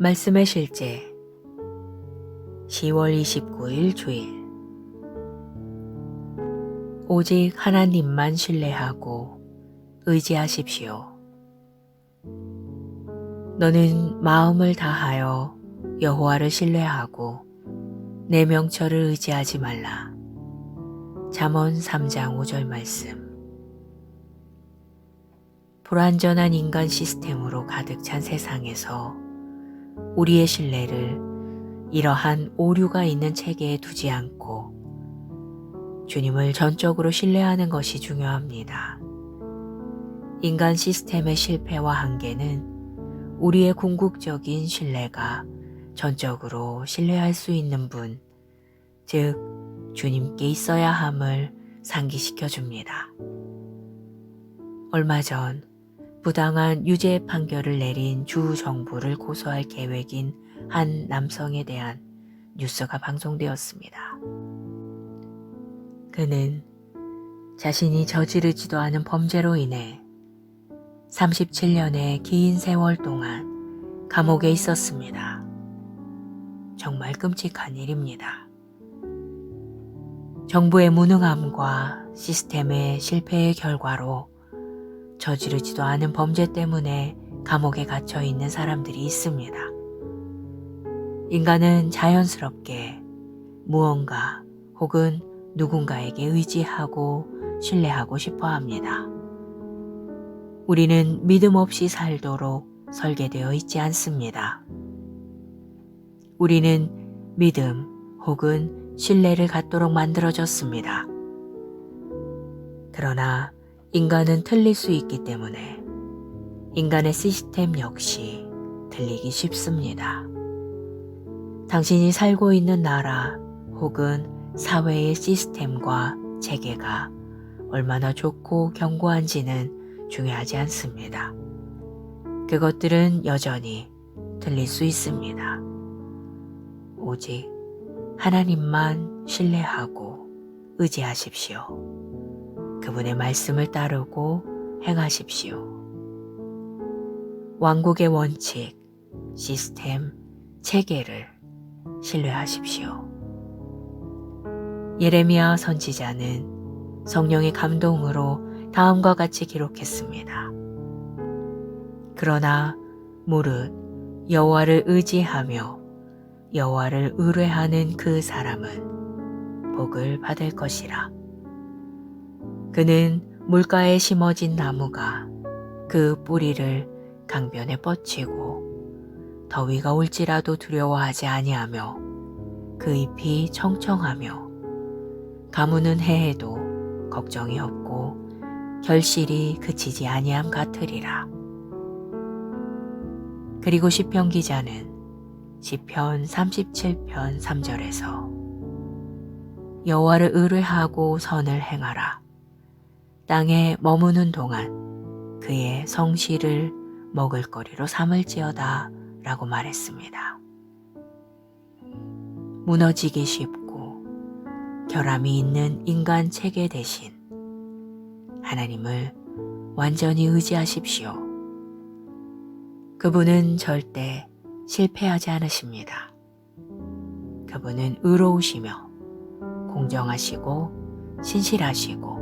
말씀의 실제 10월 29일 주일. 오직 하나님만 신뢰하고 의지하십시오. 너는 마음을 다하여 여호와를 신뢰하고 내 명철을 의지하지 말라. 잠언 3장 5절 말씀. 불완전한 인간 시스템으로 가득 찬 세상에서 우리의 신뢰를 이러한 오류가 있는 체계에 두지 않고 주님을 전적으로 신뢰하는 것이 중요합니다. 인간 시스템의 실패와 한계는 우리의 궁극적인 신뢰가 전적으로 신뢰할 수 있는 분, 즉 주님께 있어야 함을 상기시켜 줍니다. 얼마 전 부당한 유죄 판결을 내린 주 정부를 고소할 계획인 한 남성에 대한 뉴스가 방송되었습니다. 그는 자신이 저지르지도 않은 범죄로 인해 37년의 긴 세월 동안 감옥에 있었습니다. 정말 끔찍한 일입니다. 정부의 무능함과 시스템의 실패의 결과로 저지르지도 않은 범죄 때문에 감옥에 갇혀 있는 사람들이 있습니다. 인간은 자연스럽게 무언가 혹은 누군가에게 의지하고 신뢰하고 싶어 합니다. 우리는 믿음 없이 살도록 설계되어 있지 않습니다. 우리는 믿음 혹은 신뢰를 갖도록 만들어졌습니다. 그러나 인간은 틀릴 수 있기 때문에 인간의 시스템 역시 틀리기 쉽습니다. 당신이 살고 있는 나라 혹은 사회의 시스템과 체계가 얼마나 좋고 견고한지는 중요하지 않습니다. 그것들은 여전히 틀릴 수 있습니다. 오직 하나님만 신뢰하고 의지하십시오. 그분의 말씀을 따르고 행하십시오. 왕국의 원칙, 시스템, 체계를 신뢰하십시오. 예레미야 선지자는 성령의 감동으로 다음과 같이 기록했습니다. 그러나 무릇 여호와를 의지하며 여호와를 의뢰하는 그 사람은 복을 받을 것이라. 그는 물가에 심어진 나무가 그 뿌리를 강변에 뻗치고 더위가 올지라도 두려워하지 아니하며 그 잎이 청청하며 가무는 해에도 걱정이 없고 결실이 그치지 아니함 같으리라. 그리고 시편 기자는 시편 37편 3절에서 여호와를 의뢰하고 선을 행하라. 땅에 머무는 동안 그의 성실을 먹을거리로 삼을지어다 라고 말했습니다. 무너지기 쉽고 결함이 있는 인간 체계 대신 하나님을 완전히 의지하십시오. 그분은 절대 실패하지 않으십니다. 그분은 의로우시며 공정하시고 신실하시고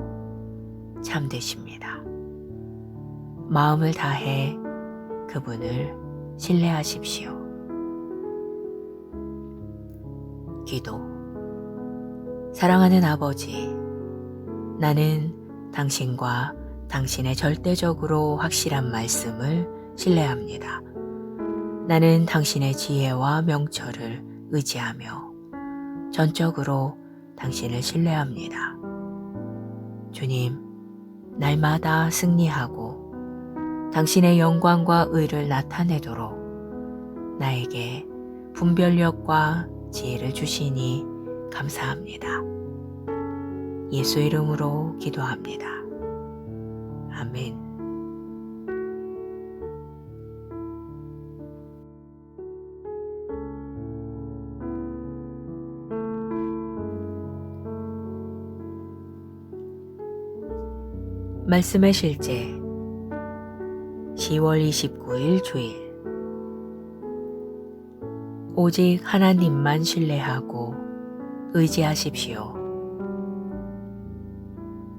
참되십니다. 마음을 다해 그분을 신뢰하십시오. 기도. 사랑하는 아버지, 나는 당신과 당신의 절대적으로 확실한 말씀을 신뢰합니다. 나는 당신의 지혜와 명철을 의지하며 전적으로 당신을 신뢰합니다. 주님, 날마다 승리하고 당신의 영광과 의를 나타내도록 나에게 분별력과 지혜를 주시니 감사합니다. 예수 이름으로 기도합니다. 아멘. 말씀의 실제 10월 29일 주일. 오직 하나님만 신뢰하고 의지하십시오.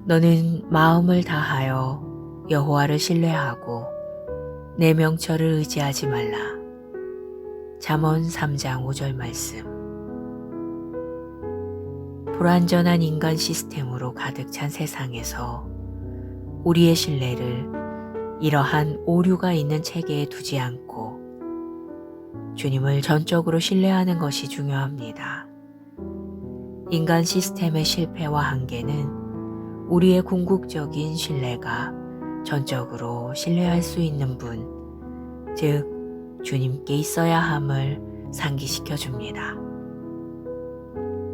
너는 마음을 다하여 여호와를 신뢰하고 내 명철을 의지하지 말라. 잠언 3장 5절 말씀. 불완전한 인간 시스템으로 가득 찬 세상에서 우리의 신뢰를 이러한 오류가 있는 체계에 두지 않고 주님을 전적으로 신뢰하는 것이 중요합니다. 인간 시스템의 실패와 한계는 우리의 궁극적인 신뢰가 전적으로 신뢰할 수 있는 분, 즉 주님께 있어야 함을 상기시켜 줍니다.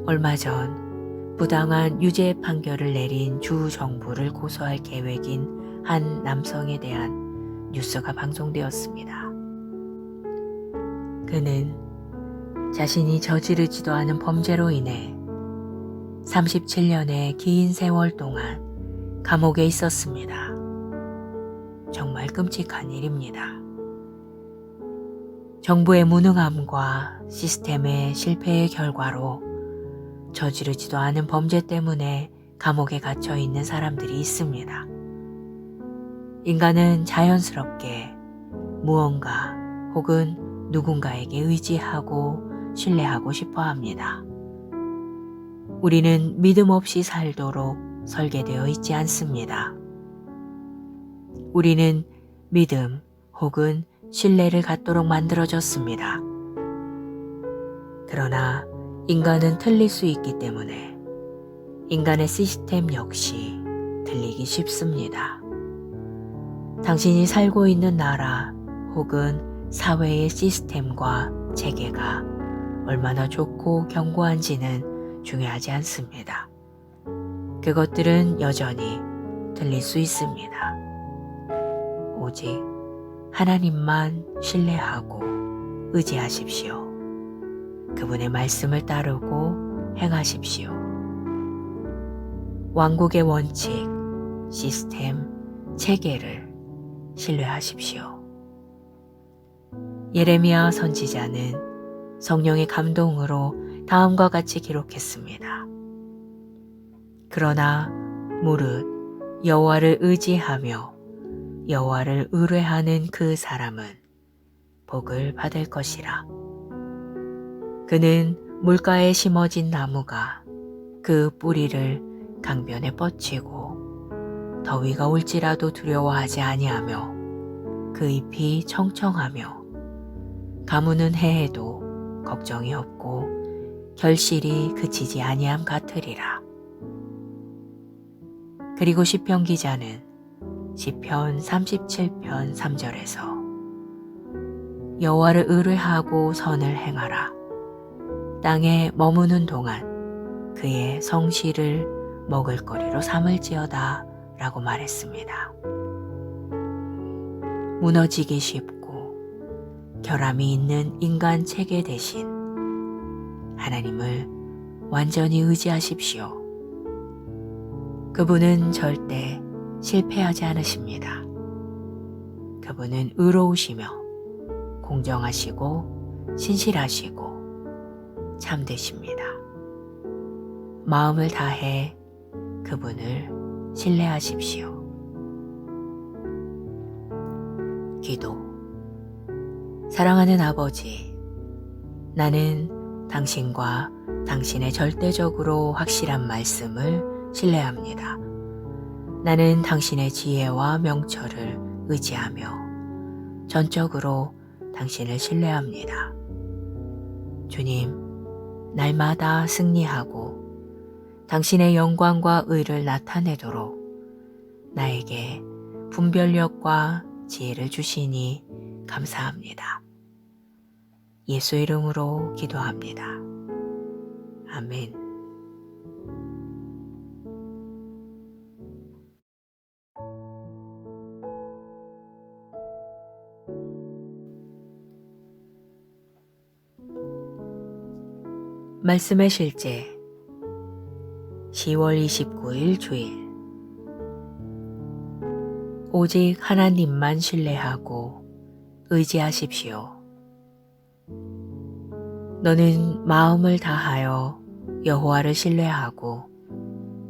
얼마 전 부당한 유죄 판결을 내린 주 정부를 고소할 계획인 한 남성에 대한 뉴스가 방송되었습니다. 그는 자신이 저지르지도 않은 범죄로 인해 37년의 긴 세월 동안 감옥에 있었습니다. 정말 끔찍한 일입니다. 정부의 무능함과 시스템의 실패의 결과로 저지르지도 않은 범죄 때문에 감옥에 갇혀 있는 사람들이 있습니다. 인간은 자연스럽게 무언가 혹은 누군가에게 의지하고 신뢰하고 싶어 합니다. 우리는 믿음 없이 살도록 설계되어 있지 않습니다. 우리는 믿음 혹은 신뢰를 갖도록 만들어졌습니다. 그러나 인간은 틀릴 수 있기 때문에 인간의 시스템 역시 틀리기 쉽습니다. 당신이 살고 있는 나라 혹은 사회의 시스템과 체계가 얼마나 좋고 견고한지는 중요하지 않습니다. 그것들은 여전히 틀릴 수 있습니다. 오직 하나님만 신뢰하고 의지하십시오. 그분의 말씀을 따르고 행하십시오. 왕국의 원칙, 시스템, 체계를 신뢰하십시오. 예레미야 선지자는 성령의 감동으로 다음과 같이 기록했습니다. 그러나 무릇 여호와를 의지하며 여호와를 의뢰하는 그 사람은 복을 받을 것이라. 그는 물가에 심어진 나무가 그 뿌리를 강변에 뻗치고 더위가 올지라도 두려워하지 아니하며 그 잎이 청청하며 가무는 해에도 걱정이 없고 결실이 그치지 아니함 같으리라. 그리고 시편 기자는 시편 37편 3절에서 여호와를 의뢰하고 선을 행하라. 땅에 머무는 동안 그의 성실을 먹을거리로 삼을지어다 라고 말했습니다. 무너지기 쉽고 결함이 있는 인간 체계 대신 하나님을 완전히 의지하십시오. 그분은 절대 실패하지 않으십니다. 그분은 의로우시며 공정하시고 신실하시고 참되십니다. 마음을 다해 그분을 신뢰하십시오. 기도. 사랑하는 아버지, 나는 당신과 당신의 절대적으로 확실한 말씀을 신뢰합니다. 나는 당신의 지혜와 명철을 의지하며 전적으로 당신을 신뢰합니다. 주님, 날마다 승리하고 당신의 영광과 의를 나타내도록 나에게 분별력과 지혜를 주시니 감사합니다. 예수 이름으로 기도합니다. 아멘. 말씀의 실제 10월 29일 주일. 오직 하나님만 신뢰하고 의지하십시오. 너는 마음을 다하여 여호와를 신뢰하고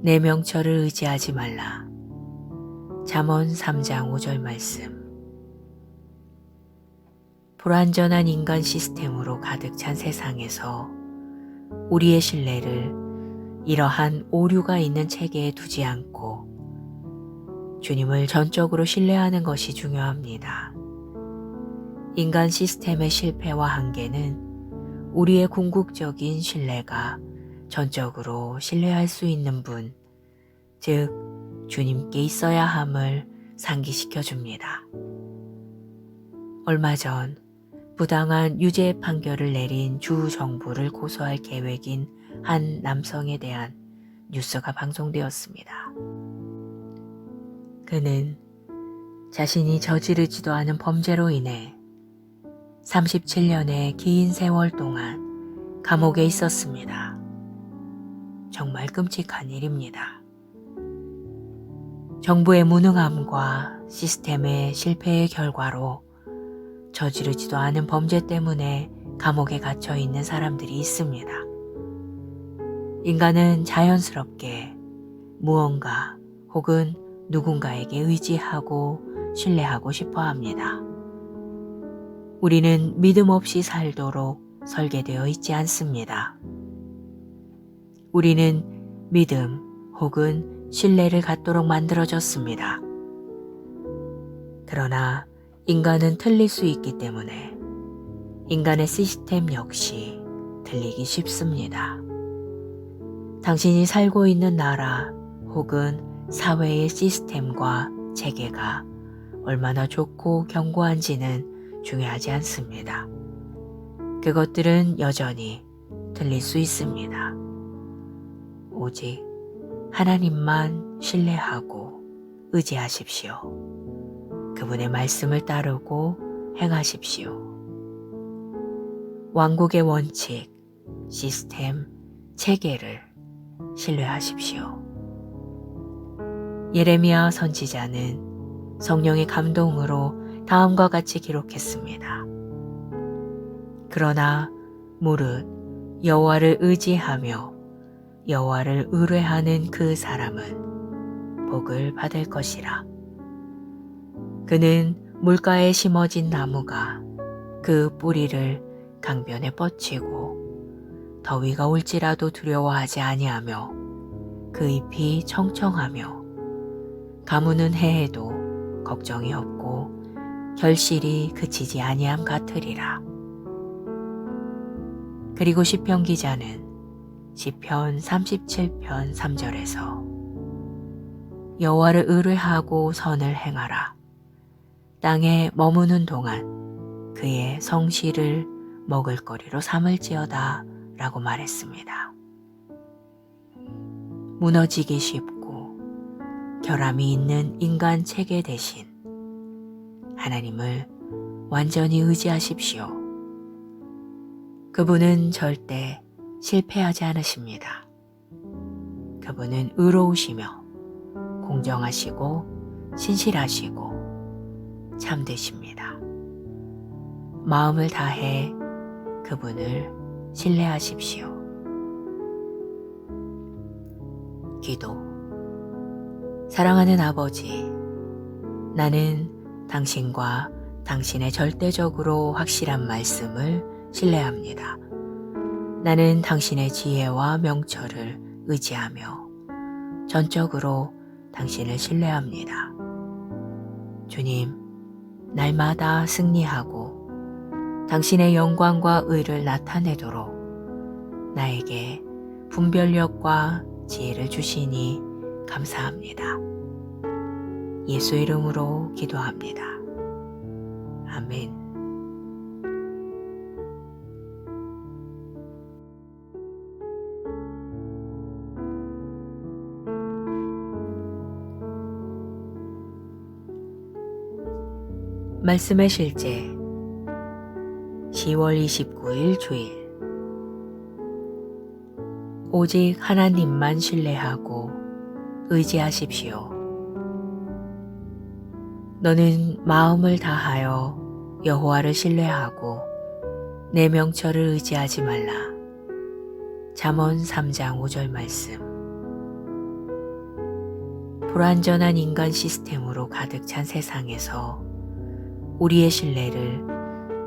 내 명철을 의지하지 말라. 잠언 3장 5절 말씀. 불완전한 인간 시스템으로 가득 찬 세상에서 우리의 신뢰를 이러한 오류가 있는 체계에 두지 않고 주님을 전적으로 신뢰하는 것이 중요합니다. 인간 시스템의 실패와 한계는 우리의 궁극적인 신뢰가 전적으로 신뢰할 수 있는 분, 즉 주님께 있어야 함을 상기시켜 줍니다. 얼마 전 부당한 유죄 판결을 내린 주 정부를 고소할 계획인 한 남성에 대한 뉴스가 방송되었습니다. 그는 자신이 저지르지도 않은 범죄로 인해 37년의 긴 세월 동안 감옥에 있었습니다. 정말 끔찍한 일입니다. 정부의 무능함과 시스템의 실패의 결과로 저지르지도 않은 범죄 때문에 감옥에 갇혀 있는 사람들이 있습니다. 인간은 자연스럽게 무언가 혹은 누군가에게 의지하고 신뢰하고 싶어 합니다. 우리는 믿음 없이 살도록 설계되어 있지 않습니다. 우리는 믿음 혹은 신뢰를 갖도록 만들어졌습니다. 그러나 인간은 틀릴 수 있기 때문에 인간의 시스템 역시 틀리기 쉽습니다. 당신이 살고 있는 나라 혹은 사회의 시스템과 체계가 얼마나 좋고 견고한지는 중요하지 않습니다. 그것들은 여전히 틀릴 수 있습니다. 오직 하나님만 신뢰하고 의지하십시오. 그분의 말씀을 따르고 행하십시오. 왕국의 원칙, 시스템, 체계를 신뢰하십시오. 예레미야 선지자는 성령의 감동으로 다음과 같이 기록했습니다. 그러나 무릇 여호와를 의지하며 여호와를 의뢰하는 그 사람은 복을 받을 것이라. 그는 물가에 심어진 나무가 그 뿌리를 강변에 뻗치고 더위가 올지라도 두려워하지 아니하며 그 잎이 청청하며 가무는 해에도 걱정이 없고 결실이 그치지 아니함 같으리라. 그리고 시편 기자는 시편 37편 3절에서 여호와를 의뢰하고 선을 행하라. 땅에 머무는 동안 그의 성실을 먹을거리로 삼을지어다 라고 말했습니다. 무너지기 쉽고 결함이 있는 인간 체계 대신 하나님을 완전히 의지하십시오. 그분은 절대 실패하지 않으십니다. 그분은 의로우시며 공정하시고 신실하시고 참되십니다. 마음을 다해 그분을 신뢰하십시오. 기도. 사랑하는 아버지, 나는 당신과 당신의 절대적으로 확실한 말씀을 신뢰합니다. 나는 당신의 지혜와 명철을 의지하며 전적으로 당신을 신뢰합니다. 주님, 날마다 승리하고 당신의 영광과 의를 나타내도록 나에게 분별력과 지혜를 주시니 감사합니다. 예수 이름으로 기도합니다. 아멘. 말씀의 실제 10월 29일 주일. 오직 하나님만 신뢰하고 의지하십시오. 너는 마음을 다하여 여호와를 신뢰하고 내 명철을 의지하지 말라. 잠언 3장 5절 말씀. 불완전한 인간 시스템으로 가득 찬 세상에서 우리의 신뢰를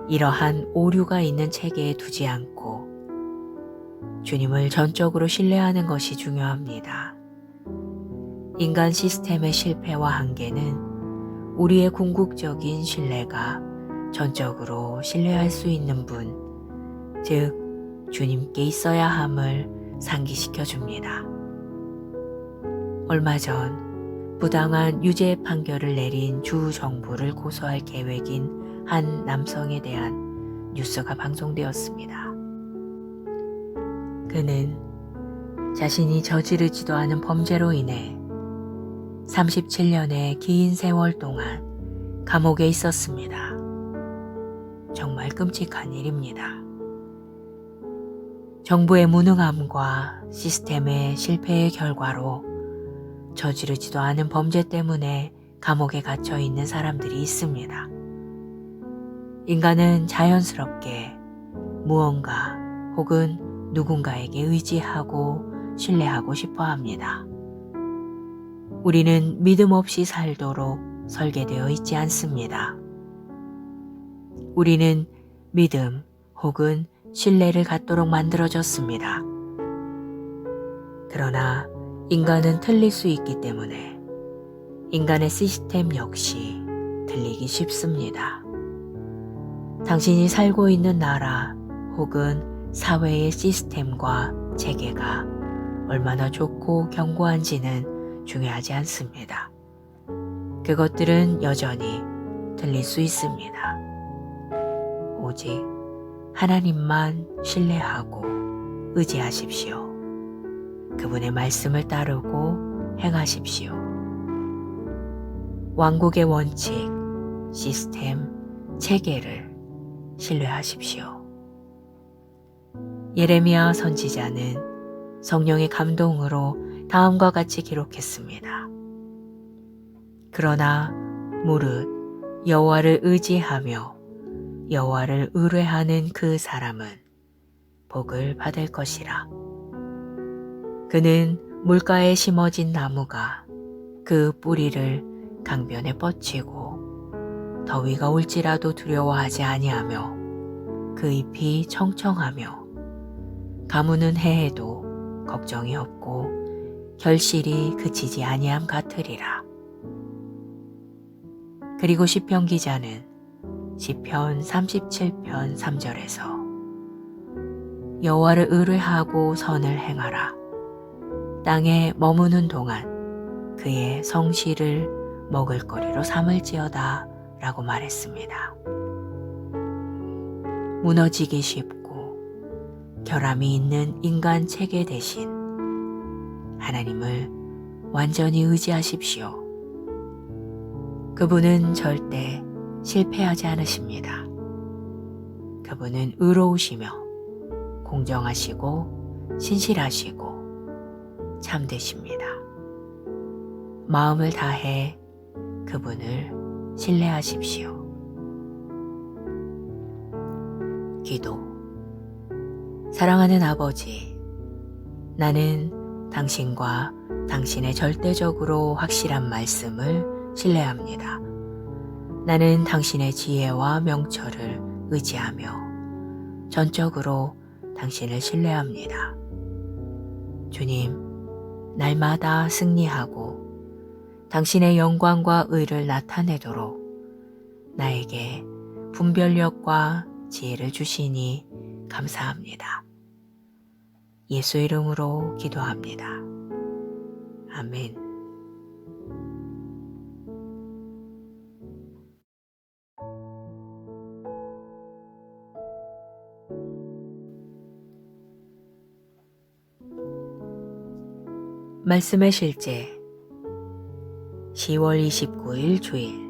이러한 오류가 있는 체계에 두지 않고 주님을 전적으로 신뢰하는 것이 중요합니다. 인간 시스템의 실패와 한계는 우리의 궁극적인 신뢰가 전적으로 신뢰할 수 있는 분, 즉 주님께 있어야 함을 상기시켜 줍니다. 얼마 전 부당한 유죄 판결을 내린 주 정부를 고소할 계획인 한 남성에 대한 뉴스가 방송되었습니다. 그는 자신이 저지르지도 않은 범죄로 인해 37년의 긴 세월 동안 감옥에 있었습니다. 정말 끔찍한 일입니다. 정부의 무능함과 시스템의 실패의 결과로 저지르지도 않은 범죄 때문에 감옥에 갇혀 있는 사람들이 있습니다. 인간은 자연스럽게 무언가 혹은 누군가에게 의지하고 신뢰하고 싶어 합니다. 우리는 믿음 없이 살도록 설계되어 있지 않습니다. 우리는 믿음 혹은 신뢰를 갖도록 만들어졌습니다. 그러나 인간은 틀릴 수 있기 때문에 인간의 시스템 역시 틀리기 쉽습니다. 당신이 살고 있는 나라 혹은 사회의 시스템과 체계가 얼마나 좋고 견고한지는 중요하지 않습니다. 그것들은 여전히 틀릴 수 있습니다. 오직 하나님만 신뢰하고 의지하십시오. 그분의 말씀을 따르고 행하십시오. 왕국의 원칙, 시스템, 체계를 신뢰하십시오. 예레미야 선지자는 성령의 감동으로 다음과 같이 기록했습니다. 그러나 무릇 여호와를 의지하며 여호와를 의뢰하는 그 사람은 복을 받을 것이라. 그는 물가에 심어진 나무가 그 뿌리를 강변에 뻗치고 더위가 올지라도 두려워하지 아니하며 그 잎이 청청하며 가무는 해에도 걱정이 없고 결실이 그치지 아니함 같으리라. 그리고 시편 기자는 시편 37편 3절에서 여호와를 의뢰하고 선을 행하라. 땅에 머무는 동안 그의 성실을 먹을거리로 삼을지어다 라고 말했습니다. 무너지기 쉽고 결함이 있는 인간 체계 대신 하나님을 완전히 의지하십시오. 그분은 절대 실패하지 않으십니다. 그분은 의로우시며 공정하시고 신실하시고 참되십니다. 마음을 다해 그분을 신뢰하십시오. 기도. 사랑하는 아버지, 나는 당신과 당신의 절대적으로 확실한 말씀을 신뢰합니다. 나는 당신의 지혜와 명철을 의지하며 전적으로 당신을 신뢰합니다. 주님, 날마다 승리하고 당신의 영광과 의를 나타내도록 나에게 분별력과 지혜를 주시니 감사합니다. 예수 이름으로 기도합니다. 아멘. 말씀의 실제 10월 29일 주일.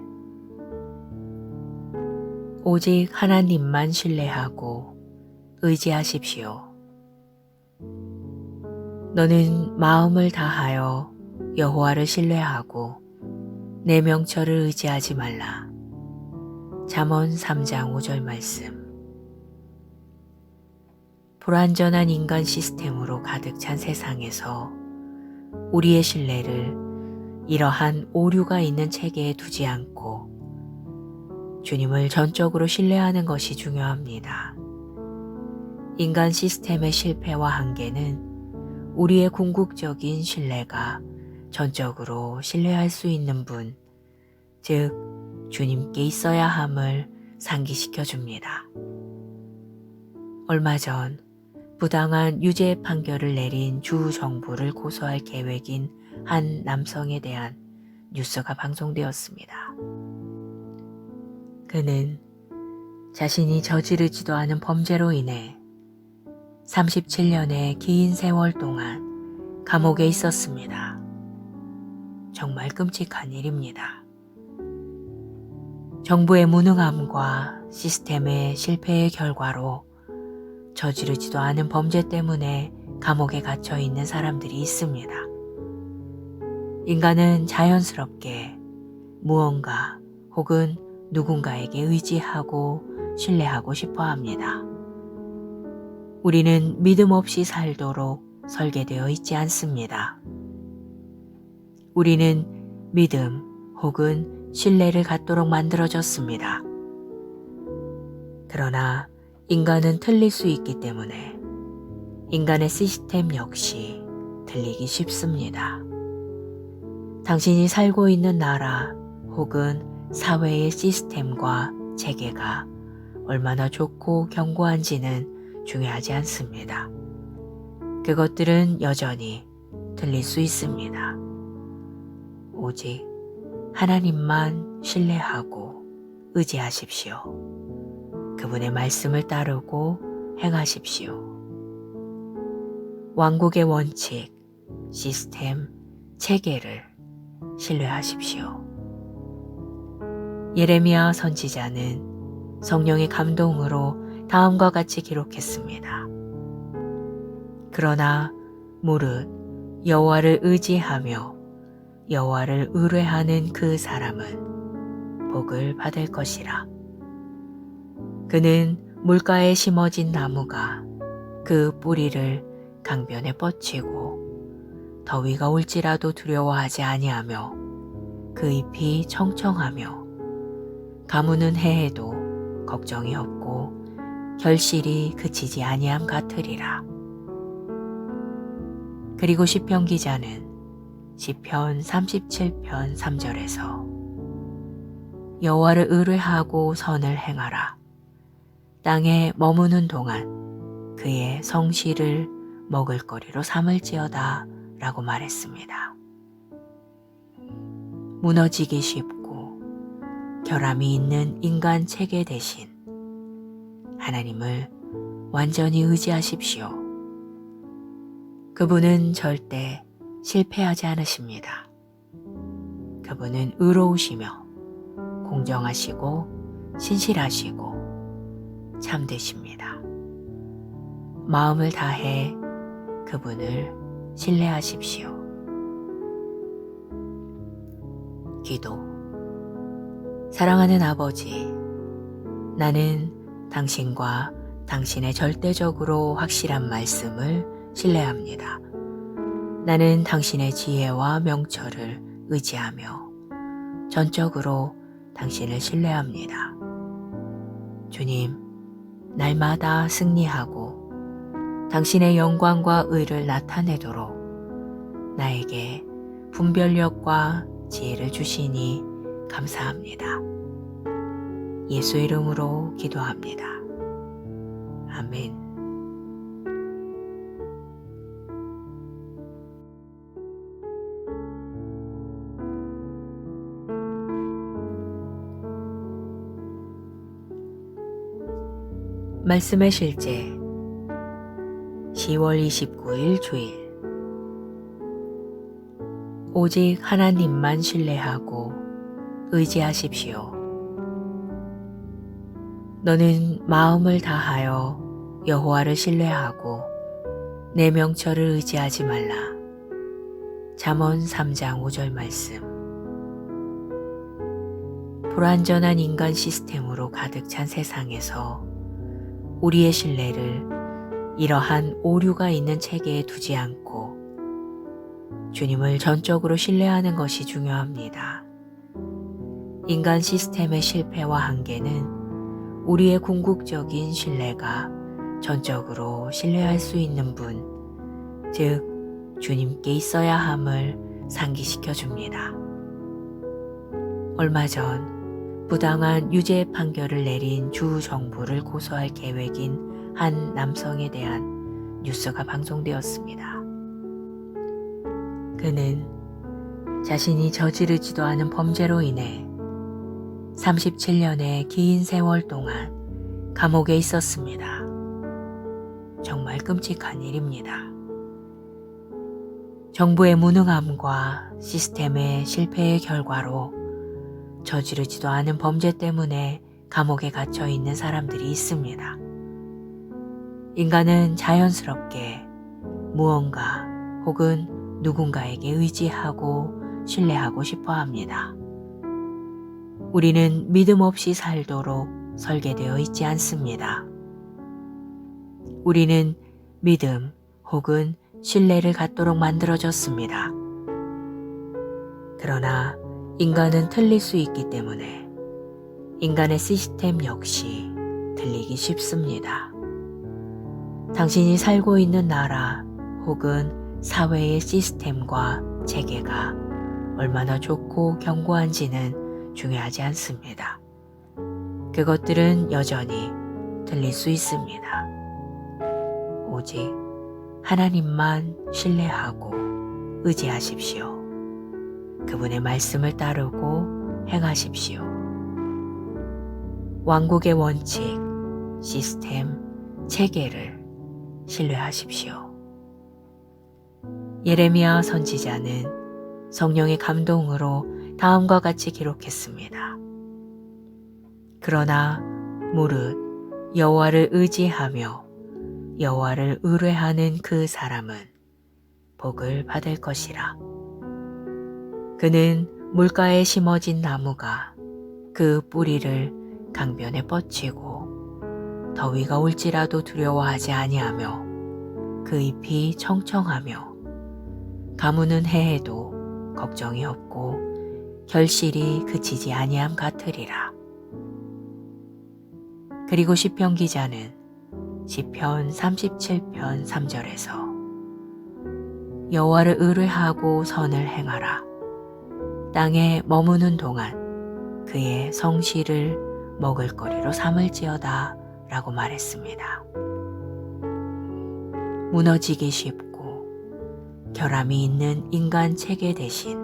오직 하나님만 신뢰하고 의지하십시오. 너는 마음을 다하여 여호와를 신뢰하고 내 명철을 의지하지 말라. 잠언 3장 5절 말씀. 불완전한 인간 시스템으로 가득 찬 세상에서 우리의 신뢰를 이러한 오류가 있는 체계에 두지 않고 주님을 전적으로 신뢰하는 것이 중요합니다. 인간 시스템의 실패와 한계는 우리의 궁극적인 신뢰가 전적으로 신뢰할 수 있는 분, 즉 주님께 있어야 함을 상기시켜 줍니다. 얼마 전 부당한 유죄 판결을 내린 주 정부를 고소할 계획인 한 남성에 대한 뉴스가 방송되었습니다. 그는 자신이 저지르지도 않은 범죄로 인해 37년의 긴 세월 동안 감옥에 있었습니다. 정말 끔찍한 일입니다. 정부의 무능함과 시스템의 실패의 결과로 저지르지도 않은 범죄 때문에 감옥에 갇혀 있는 사람들이 있습니다. 인간은 자연스럽게 무언가 혹은 누군가에게 의지하고 신뢰하고 싶어 합니다. 우리는 믿음 없이 살도록 설계되어 있지 않습니다. 우리는 믿음 혹은 신뢰를 갖도록 만들어졌습니다. 그러나 인간은 틀릴 수 있기 때문에 인간의 시스템 역시 틀리기 쉽습니다. 당신이 살고 있는 나라 혹은 사회의 시스템과 체계가 얼마나 좋고 견고한지는 중요하지 않습니다. 그것들은 여전히 틀릴 수 있습니다. 오직 하나님만 신뢰하고 의지하십시오. 그분의 말씀을 따르고 행하십시오. 왕국의 원칙, 시스템, 체계를 신뢰하십시오. 예레미야 선지자는 성령의 감동으로 다음과 같이 기록했습니다. 그러나 무릇 여호와를 의지하며 여호와를 의뢰하는 그 사람은 복을 받을 것이라. 그는 물가에 심어진 나무가 그 뿌리를 강변에 뻗치고 더위가 올지라도 두려워하지 아니하며 그 잎이 청청하며 가무는 해에도 걱정이 없고 결실이 그치지 아니함 같으리라. 그리고 시편 기자는 시편 37편 3절에서 여호와를 의뢰하고 선을 행하라. 땅에 머무는 동안 그의 성실을 먹을거리로 삼을지어다 라고 말했습니다. 무너지기 쉽고 결함이 있는 인간 체계 대신 하나님을 완전히 의지하십시오. 그분은 절대 실패하지 않으십니다. 그분은 의로우시며 공정하시고 신실하시고 참되십니다. 마음을 다해 그분을 신뢰하십시오. 기도. 사랑하는 아버지, 나는 당신과 당신의 절대적으로 확실한 말씀을 신뢰합니다. 나는 당신의 지혜와 명철을 의지하며 전적으로 당신을 신뢰합니다. 주님, 날마다 승리하고 당신의 영광과 의를 나타내도록 나에게 분별력과 지혜를 주시니 감사합니다. 예수 이름으로 기도합니다. 아멘. 말씀의 실제 10월 29일 주일. 오직 하나님만 신뢰하고 의지하십시오. 너는 마음을 다하여 여호와를 신뢰하고 내 명철을 의지하지 말라. 잠언 3장 5절 말씀. 불완전한 인간 시스템으로 가득 찬 세상에서 우리의 신뢰를 이러한 오류가 있는 체계에 두지 않고 주님을 전적으로 신뢰하는 것이 중요합니다. 인간 시스템의 실패와 한계는 우리의 궁극적인 신뢰가 전적으로 신뢰할 수 있는 분, 즉 주님께 있어야 함을 상기시켜 줍니다. 얼마 전 부당한 유죄 판결을 내린 주 정부를 고소할 계획인 한 남성에 대한 뉴스가 방송되었습니다. 그는 자신이 저지르지도 않은 범죄로 인해 37년의 긴 세월 동안 감옥에 있었습니다. 정말 끔찍한 일입니다. 정부의 무능함과 시스템의 실패의 결과로 저지르지도 않은 범죄 때문에 감옥에 갇혀 있는 사람들이 있습니다. 인간은 자연스럽게 무언가 혹은 누군가에게 의지하고 신뢰하고 싶어 합니다. 우리는 믿음 없이 살도록 설계되어 있지 않습니다. 우리는 믿음 혹은 신뢰를 갖도록 만들어졌습니다. 그러나 인간은 틀릴 수 있기 때문에 인간의 시스템 역시 틀리기 쉽습니다. 당신이 살고 있는 나라 혹은 사회의 시스템과 체계가 얼마나 좋고 견고한지는 중요하지 않습니다. 그것들은 여전히 틀릴 수 있습니다. 오직 하나님만 신뢰하고 의지하십시오. 그분의 말씀을 따르고 행하십시오. 왕국의 원칙, 시스템, 체계를 신뢰하십시오. 예레미야 선지자는 성령의 감동으로 다음과 같이 기록했습니다. 그러나 무릇 여호와를 의지하며 여호와를 의뢰하는 그 사람은 복을 받을 것이라. 그는 물가에 심어진 나무가 그 뿌리를 강변에 뻗치고 더위가 올지라도 두려워하지 아니하며 그 잎이 청청하며 가무는 해에도 걱정이 없고 결실이 그치지 아니함 같으리라. 그리고 시편 기자는 시편 37편 3절에서 여호와를 의뢰하고 선을 행하라. 땅에 머무는 동안 그의 성실을 먹을거리로 삼을지어다 라고 말했습니다. 무너지기 쉽고 결함이 있는 인간 체계 대신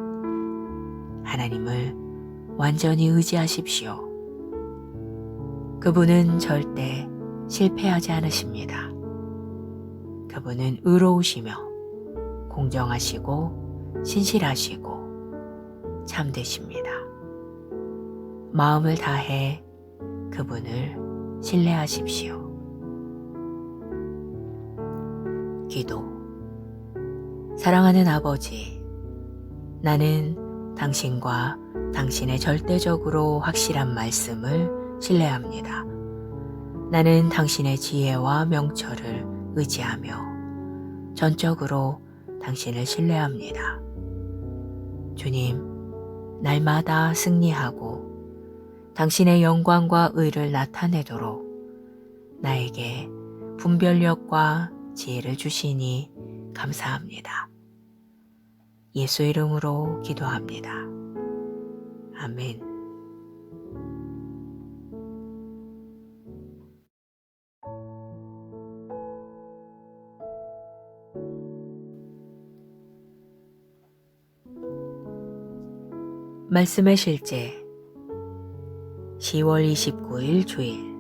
하나님을 완전히 의지하십시오. 그분은 절대 실패하지 않으십니다. 그분은 의로우시며 공정하시고 신실하시고 참되십니다. 마음을 다해 그분을 신뢰하십시오. 기도. 사랑하는 아버지, 나는 당신과 당신의 절대적으로 확실한 말씀을 신뢰합니다. 나는 당신의 지혜와 명철을 의지하며 전적으로 당신을 신뢰합니다. 주님, 날마다 승리하고 당신의 영광과 의를 나타내도록 나에게 분별력과 지혜를 주시니 감사합니다. 예수 이름으로 기도합니다. 아멘. 말씀의 실제 10월 29일 주일.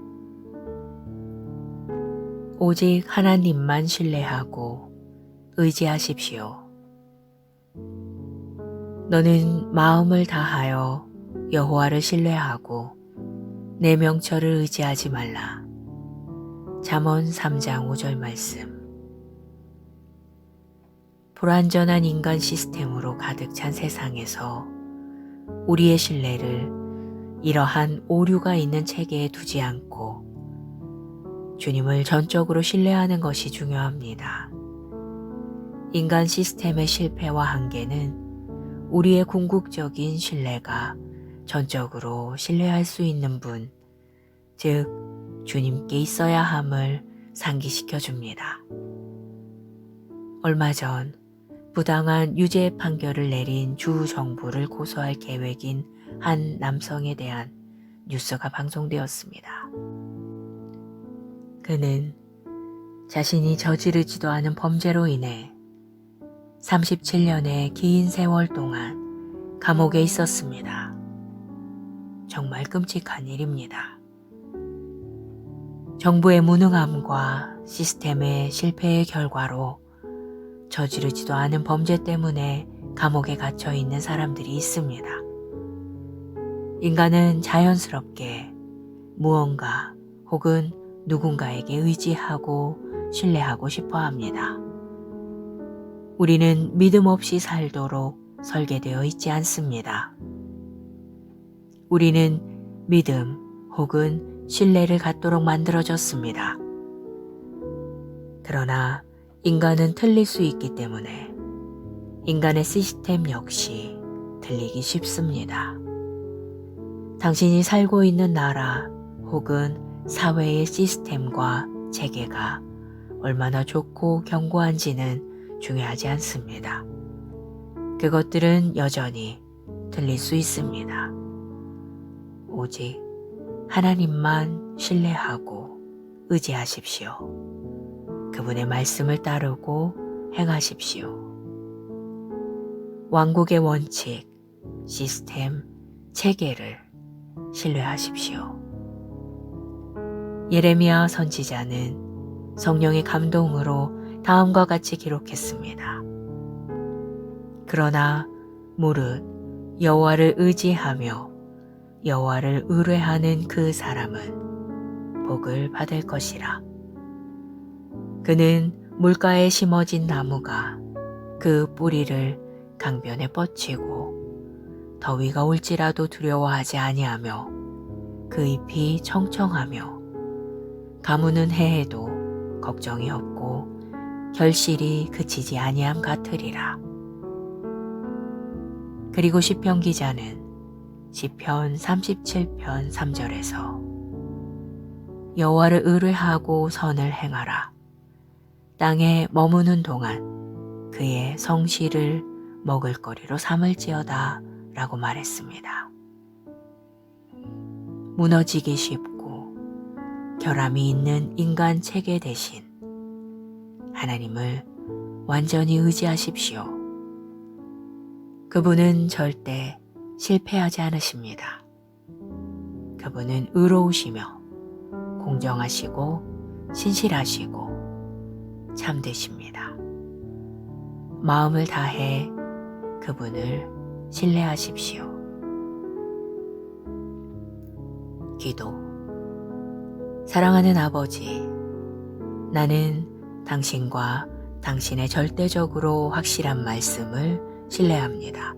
오직 하나님만 신뢰하고 의지하십시오. 너는 마음을 다하여 여호와를 신뢰하고 내 명철을 의지하지 말라. 잠언 3장 5절 말씀. 불완전한 인간 시스템으로 가득 찬 세상에서 우리의 신뢰를 이러한 오류가 있는 체계에 두지 않고 주님을 전적으로 신뢰하는 것이 중요합니다. 인간 시스템의 실패와 한계는 우리의 궁극적인 신뢰가 전적으로 신뢰할 수 있는 분, 즉 주님께 있어야 함을 상기시켜 줍니다. 얼마 전 부당한 유죄 판결을 내린 주 정부를 고소할 계획인 한 남성에 대한 뉴스가 방송되었습니다. 그는 자신이 저지르지도 않은 범죄로 인해 37년의 긴 세월 동안 감옥에 있었습니다. 정말 끔찍한 일입니다. 정부의 무능함과 시스템의 실패의 결과로 저지르지도 않은 범죄 때문에 감옥에 갇혀 있는 사람들이 있습니다. 인간은 자연스럽게 무언가 혹은 누군가에게 의지하고 신뢰하고 싶어 합니다. 우리는 믿음 없이 살도록 설계되어 있지 않습니다. 우리는 믿음 혹은 신뢰를 갖도록 만들어졌습니다. 그러나 인간은 틀릴 수 있기 때문에 인간의 시스템 역시 틀리기 쉽습니다. 당신이 살고 있는 나라 혹은 사회의 시스템과 체계가 얼마나 좋고 견고한지는 중요하지 않습니다. 그것들은 여전히 틀릴 수 있습니다. 오직 하나님만 신뢰하고 의지하십시오. 그분의 말씀을 따르고 행하십시오. 왕국의 원칙, 시스템, 체계를 신뢰하십시오. 예레미야 선지자는 성령의 감동으로 다음과 같이 기록했습니다. 그러나 무릇 여호와를 의지하며 여호와를 의뢰하는 그 사람은 복을 받을 것이라. 그는 물가에 심어진 나무가 그 뿌리를 강변에 뻗치고 더위가 올지라도 두려워하지 아니하며 그 잎이 청청하며 가무는 해에도 걱정이 없고 결실이 그치지 아니함 같으리라. 그리고 시편 기자는 시편 37편 3절에서 여호와를 의뢰하고 선을 행하라. 땅에 머무는 동안 그의 성실을 먹을거리로 삼을지어다 라고 말했습니다. 무너지기 쉽고 결함이 있는 인간 체계 대신 하나님을 완전히 의지하십시오. 그분은 절대 실패하지 않으십니다. 그분은 의로우시며 공정하시고 신실하시고 참되십니다. 마음을 다해 그분을 신뢰하십시오. 기도. 사랑하는 아버지, 나는 당신과 당신의 절대적으로 확실한 말씀을 신뢰합니다.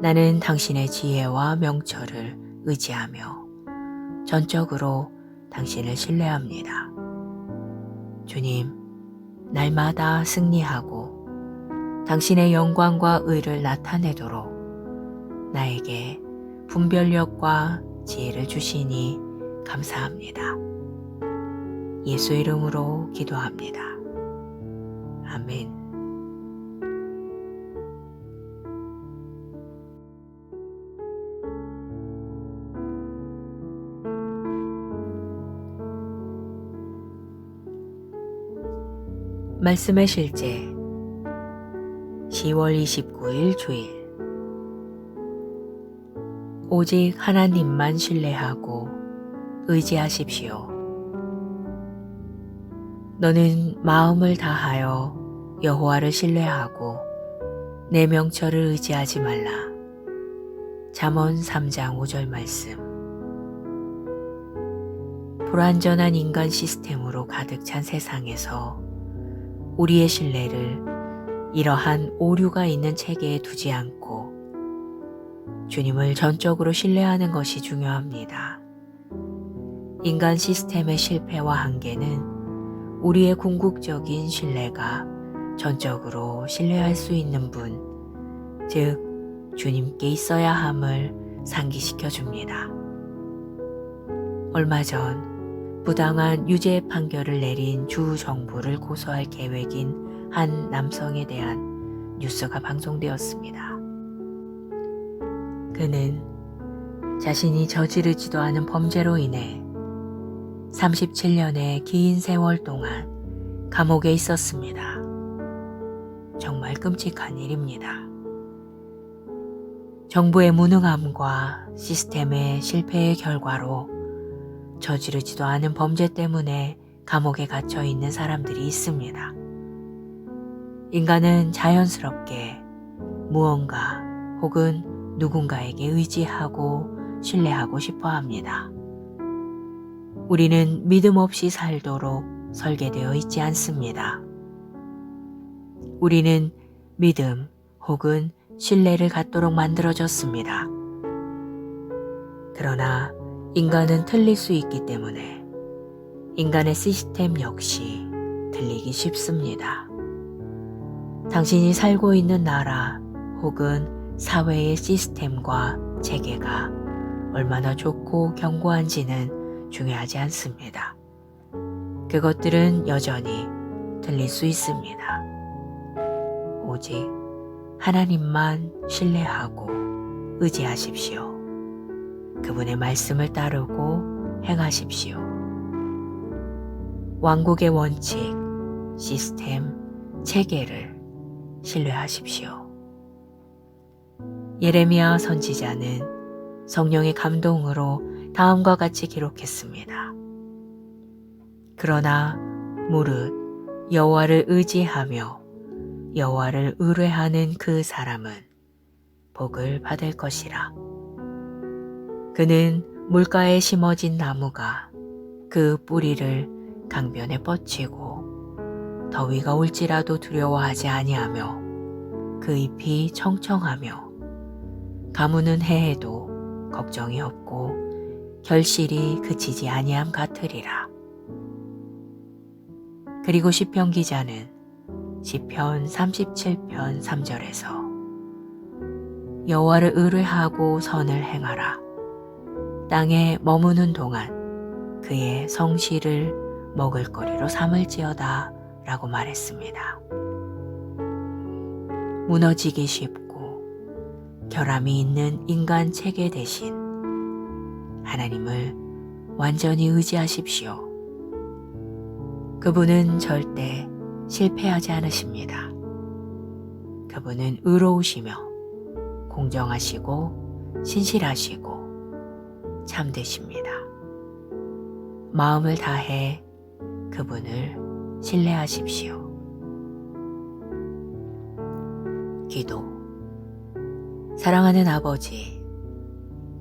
나는 당신의 지혜와 명철을 의지하며 전적으로 당신을 신뢰합니다. 주님, 날마다 승리하고 당신의 영광과 의를 나타내도록 나에게 분별력과 지혜를 주시니 감사합니다. 예수 이름으로 기도합니다. 아멘. 말씀의 실제 10월 29일 주일. 오직 하나님만 신뢰하고 의지하십시오. 너는 마음을 다하여 여호와를 신뢰하고 내 명철을 의지하지 말라. 잠언 3장 5절 말씀. 불완전한 인간 시스템으로 가득 찬 세상에서 우리의 신뢰를 이러한 오류가 있는 체계에 두지 않고 주님을 전적으로 신뢰하는 것이 중요합니다. 인간 시스템의 실패와 한계는 우리의 궁극적인 신뢰가 전적으로 신뢰할 수 있는 분, 즉 주님께 있어야 함을 상기시켜 줍니다. 얼마 전 부당한 유죄 판결을 내린 주 정부를 고소할 계획인 한 남성에 대한 뉴스가 방송되었습니다. 그는 자신이 저지르지도 않은 범죄로 인해 37년의 긴 세월 동안 감옥에 있었습니다. 정말 끔찍한 일입니다. 정부의 무능함과 시스템의 실패의 결과로 저지르지도 않은 범죄 때문에 감옥에 갇혀 있는 사람들이 있습니다. 인간은 자연스럽게 무언가 혹은 누군가에게 의지하고 신뢰하고 싶어 합니다. 우리는 믿음 없이 살도록 설계되어 있지 않습니다. 우리는 믿음 혹은 신뢰를 갖도록 만들어졌습니다. 그러나 인간은 틀릴 수 있기 때문에 인간의 시스템 역시 틀리기 쉽습니다. 당신이 살고 있는 나라 혹은 사회의 시스템과 체계가 얼마나 좋고 견고한지는 중요하지 않습니다. 그것들은 여전히 틀릴 수 있습니다. 오직 하나님만 신뢰하고 의지하십시오. 그분의 말씀을 따르고 행하십시오. 왕국의 원칙, 시스템, 체계를 신뢰하십시오. 예레미야 선지자는 성령의 감동으로 다음과 같이 기록했습니다. 그러나 무릇 여호와를 의지하며 여호와를 의뢰하는 그 사람은 복을 받을 것이라. 그는 물가에 심어진 나무가 그 뿌리를 강변에 뻗치고 더위가 올지라도 두려워하지 아니하며 그 잎이 청청하며 가무는 해에도 걱정이 없고 결실이 그치지 아니함 같으리라. 그리고 시편 기자는 시편 37편 3절에서 여호와를 의뢰하고 선을 행하라. 땅에 머무는 동안 그의 성실을 먹을거리로 삼을지어다 라고 말했습니다. 무너지기 쉽고 결함이 있는 인간 체계 대신 하나님을 완전히 의지하십시오. 그분은 절대 실패하지 않으십니다. 그분은 의로우시며 공정하시고 신실하시고 참되십니다. 마음을 다해 그분을 신뢰하십시오. 기도. 사랑하는 아버지,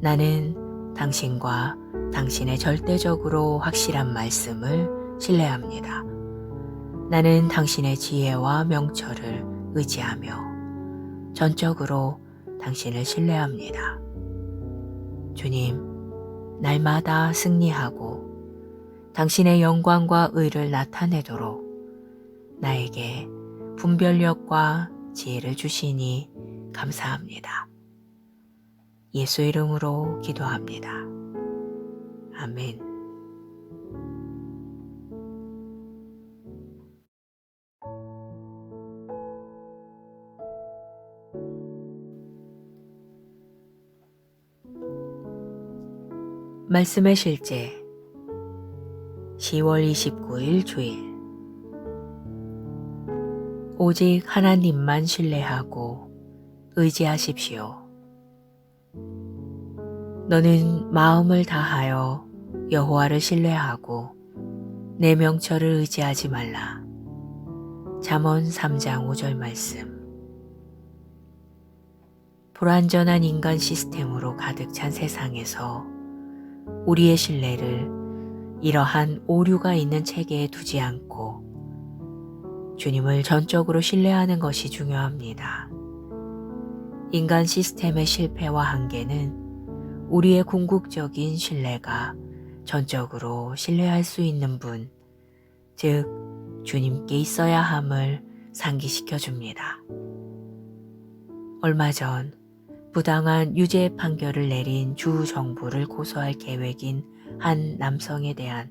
나는 당신과 당신의 절대적으로 확실한 말씀을 신뢰합니다. 나는 당신의 지혜와 명철을 의지하며 전적으로 당신을 신뢰합니다. 주님, 날마다 승리하고 당신의 영광과 의를 나타내도록 나에게 분별력과 지혜를 주시니 감사합니다. 예수 이름으로 기도합니다. 아멘. 말씀의 실제 10월 29일 주일. 오직 하나님만 신뢰하고 의지하십시오. 너는 마음을 다하여 여호와를 신뢰하고 내 명철을 의지하지 말라. 잠언 3장 5절 말씀. 불완전한 인간 시스템으로 가득 찬 세상에서 우리의 신뢰를 이러한 오류가 있는 체계에 두지 않고 주님을 전적으로 신뢰하는 것이 중요합니다. 인간 시스템의 실패와 한계는 우리의 궁극적인 신뢰가 전적으로 신뢰할 수 있는 분, 즉 주님께 있어야 함을 상기시켜 줍니다. 얼마 전 부당한 유죄 판결을 내린 주 정부를 고소할 계획인 한 남성에 대한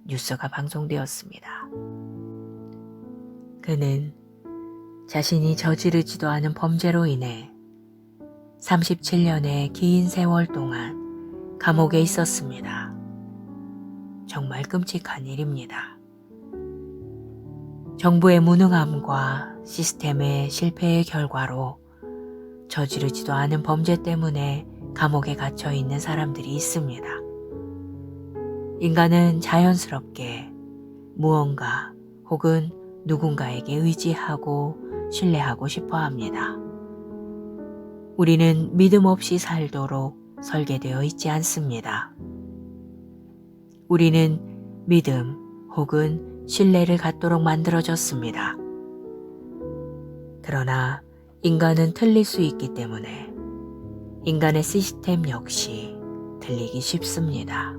뉴스가 방송되었습니다. 그는 자신이 저지르지도 않은 범죄로 인해 37년의 긴 세월 동안 감옥에 있었습니다. 정말 끔찍한 일입니다. 정부의 무능함과 시스템의 실패의 결과로 저지르지도 않은 범죄 때문에 감옥에 갇혀 있는 사람들이 있습니다. 인간은 자연스럽게 무언가 혹은 누군가에게 의지하고 신뢰하고 싶어 합니다. 우리는 믿음 없이 살도록 설계되어 있지 않습니다. 우리는 믿음 혹은 신뢰를 갖도록 만들어졌습니다. 그러나 인간은 틀릴 수 있기 때문에 인간의 시스템 역시 틀리기 쉽습니다.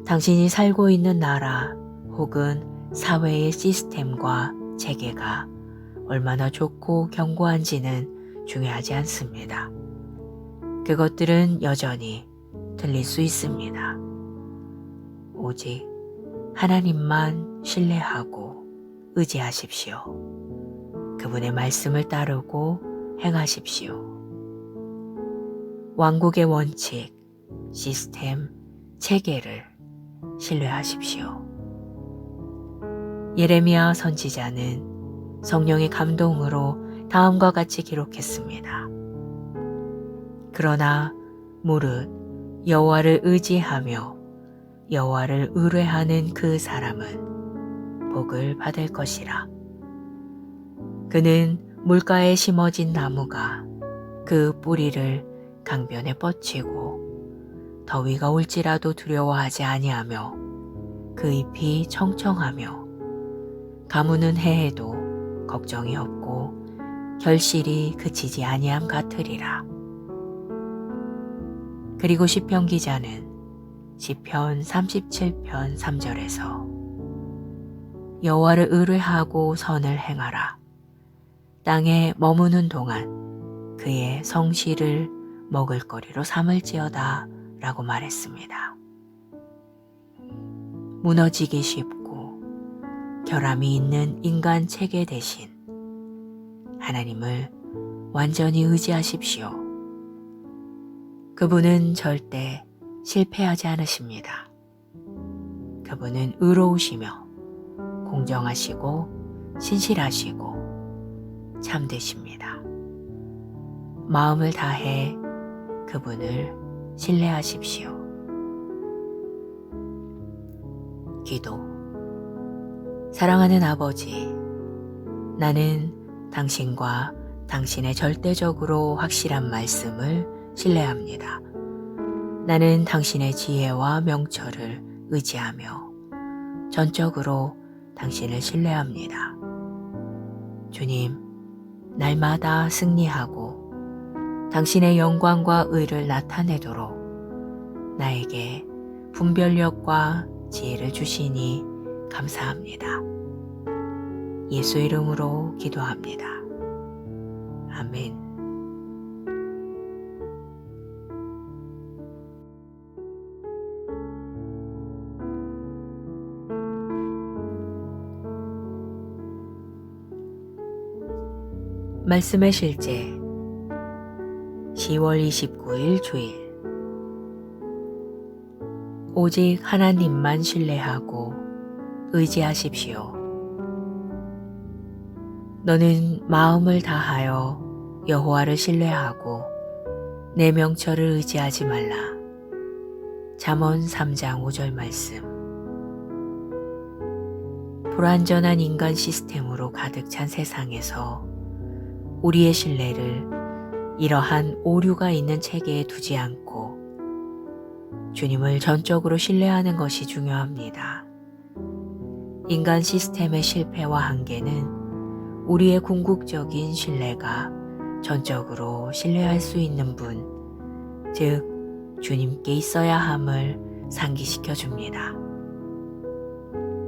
당신이 살고 있는 나라 혹은 사회의 시스템과 체계가 얼마나 좋고 견고한지는 중요하지 않습니다. 그것들은 여전히 틀릴 수 있습니다. 오직 하나님만 신뢰하고 의지하십시오. 그분의 말씀을 따르고 행하십시오. 왕국의 원칙, 시스템, 체계를 신뢰하십시오. 예레미야 선지자는 성령의 감동으로 다음과 같이 기록했습니다. 그러나 무릇 여호와를 의지하며 여호와를 의뢰하는 그 사람은 복을 받을 것이라. 그는 물가에 심어진 나무가 그 뿌리를 강변에 뻗치고 더위가 올지라도 두려워하지 아니하며 그 잎이 청청하며 가무는 해에도 걱정이 없고 결실이 그치지 아니함 같으리라. 그리고 시편 기자는 시편 37편 3절에서 여호와를 의뢰하고 선을 행하라. 땅에 머무는 동안 그의 성실을 먹을거리로 삼을지어다 라고 말했습니다. 무너지기 쉽고 결함이 있는 인간 체계 대신 하나님을 완전히 의지하십시오. 그분은 절대 실패하지 않으십니다. 그분은 의로우시며 공정하시고 신실하시고 참되십니다. 마음을 다해 그분을 신뢰하십시오. 기도. 사랑하는 아버지, 나는 당신과 당신의 절대적으로 확실한 말씀을 신뢰합니다. 나는 당신의 지혜와 명철을 의지하며 전적으로 당신을 신뢰합니다. 주님, 날마다 승리하고 당신의 영광과 의를 나타내도록 나에게 분별력과 지혜를 주시니 감사합니다. 예수 이름으로 기도합니다. 아멘. 말씀의 실제 10월 29일 주일. 오직 하나님만 신뢰하고 의지하십시오. 너는 마음을 다하여 여호와를 신뢰하고 내 명철을 의지하지 말라. 잠언 3장 5절 말씀. 불완전한 인간 시스템으로 가득 찬 세상에서 우리의 신뢰를 이러한 오류가 있는 체계에 두지 않고 주님을 전적으로 신뢰하는 것이 중요합니다. 인간 시스템의 실패와 한계는 우리의 궁극적인 신뢰가 전적으로 신뢰할 수 있는 분, 즉 주님께 있어야 함을 상기시켜 줍니다.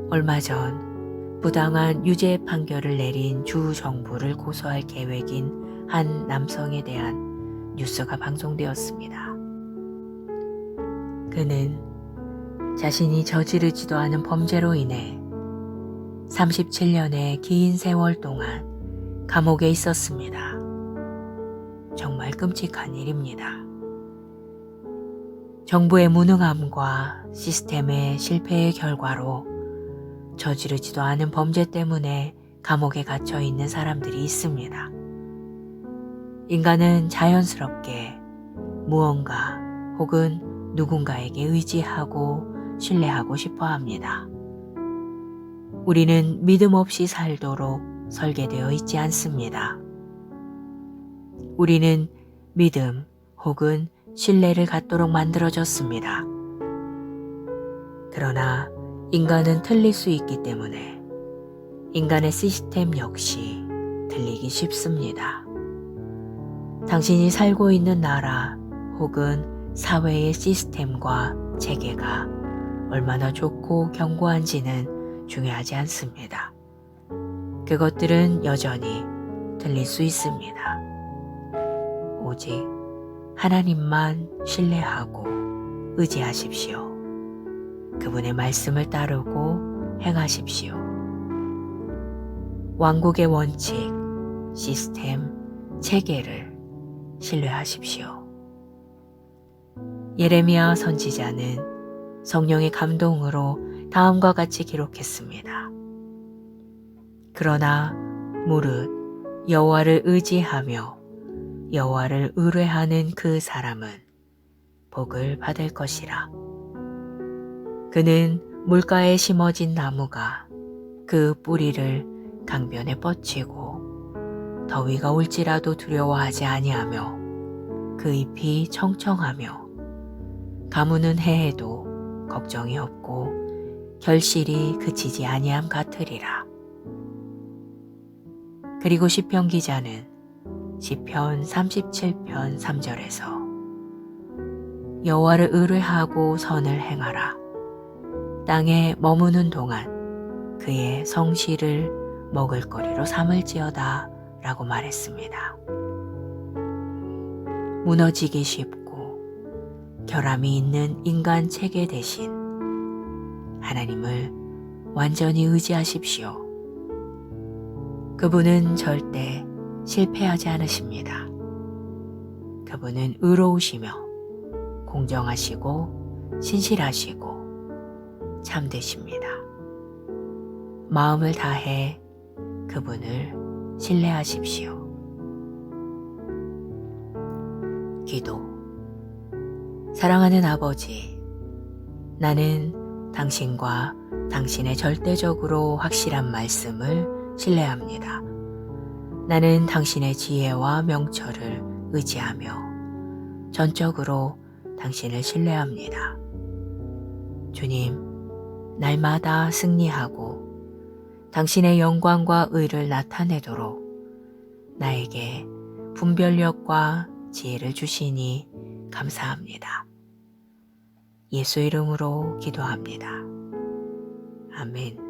얼마 전 부당한 유죄 판결을 내린 주 정부를 고소할 계획인 한 남성에 대한 뉴스가 방송되었습니다. 그는 자신이 저지르지도 않은 범죄로 인해 37년의 긴 세월 동안 감옥에 있었습니다. 정말 끔찍한 일입니다. 정부의 무능함과 시스템의 실패의 결과로 저지르지도 않은 범죄 때문에 감옥에 갇혀 있는 사람들이 있습니다. 인간은 자연스럽게 무언가 혹은 누군가에게 의지하고 신뢰하고 싶어 합니다. 우리는 믿음 없이 살도록 설계되어 있지 않습니다. 우리는 믿음 혹은 신뢰를 갖도록 만들어졌습니다. 그러나 인간은 틀릴 수 있기 때문에 인간의 시스템 역시 틀리기 쉽습니다. 당신이 살고 있는 나라 혹은 사회의 시스템과 체계가 얼마나 좋고 견고한지는 중요하지 않습니다. 그것들은 여전히 틀릴 수 있습니다. 오직 하나님만 신뢰하고 의지하십시오. 그분의 말씀을 따르고 행하십시오. 왕국의 원칙, 시스템, 체계를 신뢰하십시오. 예레미야 선지자는 성령의 감동으로 다음과 같이 기록했습니다. 그러나 무릇 여호와를 의지하며 여호와를 의뢰하는 그 사람은 복을 받을 것이라. 그는 물가에 심어진 나무가 그 뿌리를 강변에 뻗치고 더위가 올지라도 두려워하지 아니하며 그 잎이 청청하며 가무는 해에도 걱정이 없고 결실이 그치지 아니함 같으리라. 그리고 시편 기자는 시편 37편 3절에서 여호와를 의뢰하고 선을 행하라. 땅에 머무는 동안 그의 성실을 먹을거리로 삼을지어다 라고 말했습니다. 무너지기 쉽고 결함이 있는 인간 체계 대신 하나님을 완전히 의지하십시오. 그분은 절대 실패하지 않으십니다. 그분은 의로우시며 공정하시고 신실하시고 참되십니다. 마음을 다해 그분을 신뢰하십시오. 기도. 사랑하는 아버지, 나는 당신과 당신의 절대적으로 확실한 말씀을 신뢰합니다. 나는 당신의 지혜와 명철을 의지하며 전적으로 당신을 신뢰합니다. 주님, 날마다 승리하고 당신의 영광과 의를 나타내도록 나에게 분별력과 지혜를 주시니 감사합니다. 예수 이름으로 기도합니다. 아멘.